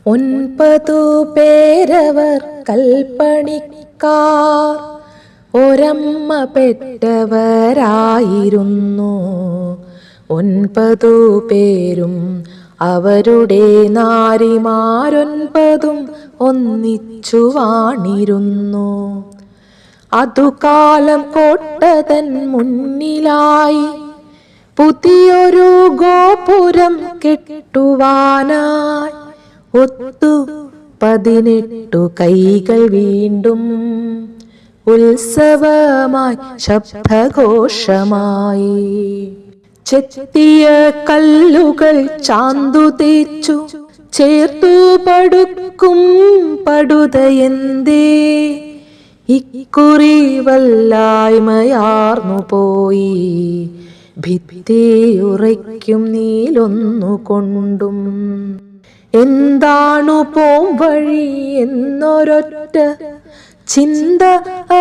9 പേരവർ കൽപ്പണിക്കാർ ഒരമ്മ പെറ്റവരായിരുന്നു. 9 പേരും അവരുടെ നാരിമാരൊൻപതും ഒന്നിച്ചു വാണിരുന്നു. അതുകാലം കോട്ടതൻ മുന്നിലായി പുതിയൊരു ഗോപുരം കെട്ടുവാനായി ഒത്തു 18 കൈകൾ വീണ്ടും ഉത്സവമായി ശബ്ദഘോഷമായി. ചെത്തിയ കല്ലുകൾ ചാന്തു തേച്ചു ചേർത്തു പടുക്കും പടുതയെന്തേ ഇക്കുറി വല്ലായ്മയാർന്നു പോയി. ഭിത്തിയുറയ്ക്കും നീലൊന്നുകൊണ്ടും എന്താണു പോം വഴി എന്നൊരൊറ്റ ചിന്ത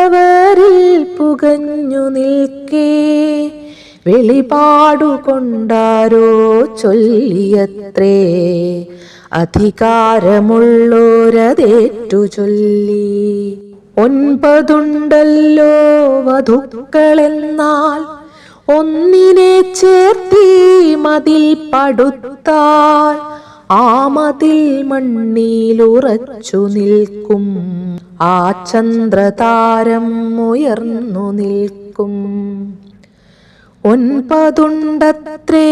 അവരിൽ പുകഞ്ഞു നിൽക്കേ വെളിപാടുകൊണ്ടാരോ ചൊല്ലിയത്രേ, അധികാരമുള്ളോരതേറ്റു ചൊല്ലി. 9 ഉണ്ടല്ലോ വധുക്കളെന്നാൽ ഒന്നിനെ ചേർത്തി മതിൽ പടുത്താൽ ആ മതിൽ മണ്ണിലുറച്ചു നിൽക്കും, ആ ചന്ദ്രതാരം ഉയർന്നു നിൽക്കും. 9 ഉണ്ടത്രേ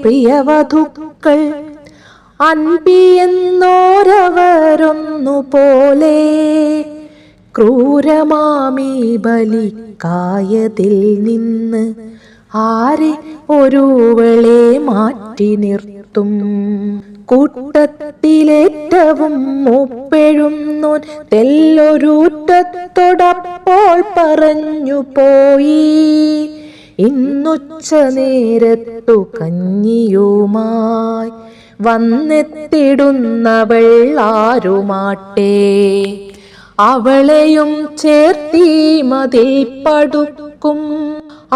പ്രിയവധുക്കൾ, അൻപിയെന്നോരവരൊന്നുപോലെ ക്രൂരമാമി ബലിക്കായതിൽ നിന്ന് ആരെ ഒരുവളെ മാറ്റി നിർത്തും. കൂട്ടത്തിലേറ്റവും മൂപ്പെഴുന്നോൻ തെല്ലൊരൂറ്റത്തോടപ്പോൾ പറഞ്ഞു പോയി, ഇന്നുച്ച നേരത്തു കഞ്ഞിയുമായി വന്നെത്തിടുന്നവൾ ആരുമാട്ടെ, അവളെയും ചേർത്തി മതിൽ പടുക്കും,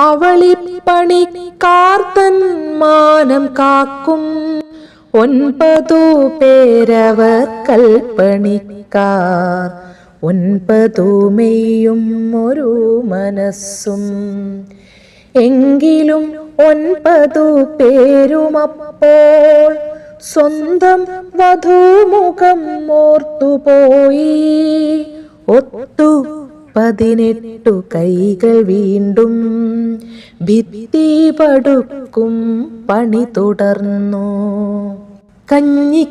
അവളിപ്പണിക്കാർ തൻ മാനം കാക്കും. 9 പേരവർ കൽപ്പണിക്കാർ, 9 മെയ്യും ഒരു മനസ്സും. എങ്കിലും 9 പേരുമപ്പോൾ സ്വന്തം വധുമുഖം ഓർത്തുപോയി. ഒത്തു 18 കൈകൾ വീണ്ടും ഭിത്തി പടുക്കും പണി തുടർന്നു. കഞ്ഞി